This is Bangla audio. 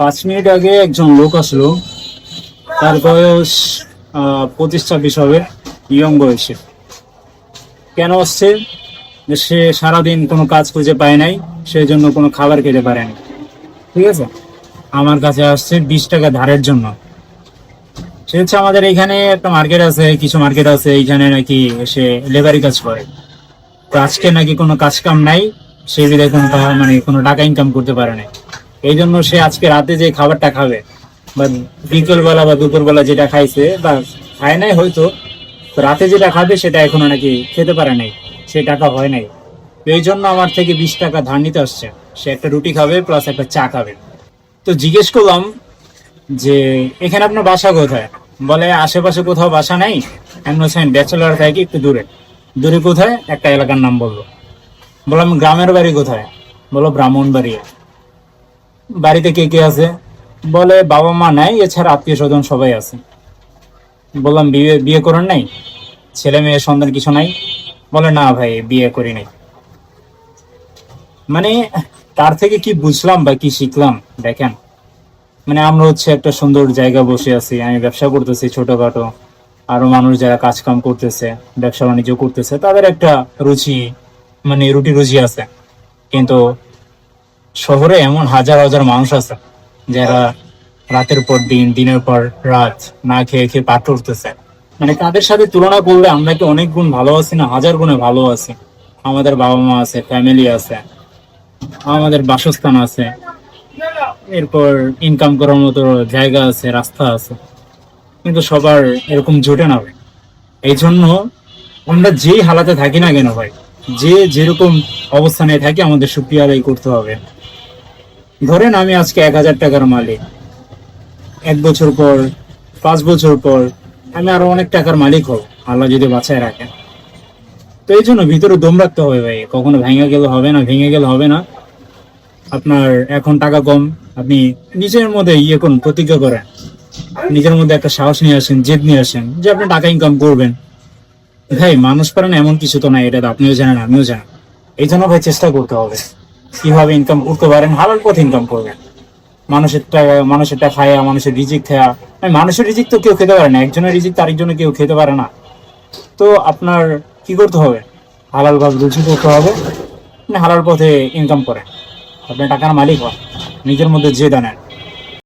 5 মিনিট আগে একজন লোক আসলো, তার বয়স 25-26 হবে, ইয়ং বয়সে। কেন আসছে? যে সে সারাদিন কোনো কাজ খুঁজে পায় নাই, সেই জন্য কোনো খাবার খেতে পারেনি। ঠিক আছে, আমার কাছে আসছে 20 টাকা ধারের জন্য। সে হচ্ছে আমাদের এখানে একটা মার্কেট আছে, কিছু মার্কেট আছে এইখানে নাকি সে লেবারি কাজ করে। তো আজকে নাকি কোনো কাজ কাম নাই, সেই বিধায় কোনো মানে কোনো টাকা ইনকাম করতে পারে না। এই জন্য সে আজকে রাতে যে খাবারটা খাবে বা বিকেলবেলা বা দুপুরবেলা যেটা খাইছে বা খায় নাই হয়তো, তো রাতে যেটা খাবে সেটা এখনো নাকি খেতে পারে নাই, সে টাকা হয় নাই। তো এই জন্য আমার থেকে 20 টাকা ধার নিতে আসছে। সে একটা রুটি খাবে প্লাস একটা চা খাবে। তো জিজ্ঞেস করলাম যে এখানে আপনার বাসা কোথায়? বলে আশেপাশে কোথাও বাসা নাই, আমি বলছেন ব্যাচেলার থাকি একটু দূরে। দূরে কোথায়? একটা এলাকার নাম বললো। বললাম গ্রামের বাড়ি কোথায়? বলো ব্রাহ্মণবাড়িয়া। বাড়িতে কে কে আছে? বলে বাবা মা নাই, এছাড়া আত্মীয় স্বজন সবাই আছে। বললাম বিয়ে বিয়ে করেন নাই? ছেলে মেয়ে সন্তান কিছু নাই? বলে না ভাই, বিয়ে করি নাই। মানে তার থেকে কি বুঝলাম বা কি শিখলাম দেখেন। মানে আমরা হচ্ছে একটা সুন্দর জায়গা বসে আছি, আমি ব্যবসা করতেছি ছোটখাটো, আরো মানুষ যারা কাজ কাম করতেছে, ব্যবসা বাণিজ্য করতেছে, তাদের একটা রুচি, মানে রুটি রুচি আছে। কিন্তু শহরে এমন হাজার হাজার মানুষ আছে যারা রাতের পর দিন, দিনের পর রাত না খেয়ে খেয়ে পার করতেছে। মানে তাদের সাথে তুলনা করলে আমরা কি অনেক গুণ ভালো আছি না? হাজার গুণে ভালো আছি। আমাদের বাবা মা আছে, ফ্যামিলি আছে, আমাদের বাসস্থান আছে, এরপর ইনকাম করার মতো জায়গা আছে, রাস্তা আছে। কিন্তু সবার এরকম জোটে না ভাই। এই জন্য আমরা যেই হালাতে থাকি না কেন ভাই, যে যেরকম অবস্থানে থাকি, আমাদের শুকরিয়া আদায় করতে হবে। ধরেন আমি আজকে 1,000 টাকার মালিক, 1 বছর পর, 5 বছর পর আমি আরো অনেক টাকার মালিক হব, আল্লাহ যদি বাঁচায় রাখেন। তো এই জন্য ভিতরে দম রাখতে হবে ভাই, কখনো ভেঙে গেলে হবে না, ভেঙে গেলে হবে না। আপনার এখন টাকা কম, আপনি নিজের মধ্যে করুন, প্রতিজ্ঞা করেন, নিজের মধ্যে একটা সাহস নিয়ে আসেন, জেদ নিয়ে আসেন যে আপনি টাকা ইনকাম করবেন। ভাই মানুষ পারেন এমন কিছু তো নাই, এটা তো আপনিও জানেন আমিও জানেন। এই জন্য ভাই চেষ্টা করতে হবে কিভাবে ইনকাম করতে পারেন, হালাল পথে ইনকাম করবেন। মানুষেরটা খায়া, মানুষের রিজিক খায়া, মানুষের রিজিক তো কেউ খেতে পারে না, একজনের রিজিক তো আরেকজনে কেউ খেতে পারে না। তো আপনার কি করতে হবে? হালাল ভাবে রুজি করতে হবে, হালাল পথে ইনকাম করেন, আপনি টাকার মালিক হন, নিজের মধ্যে জেদ আনেন।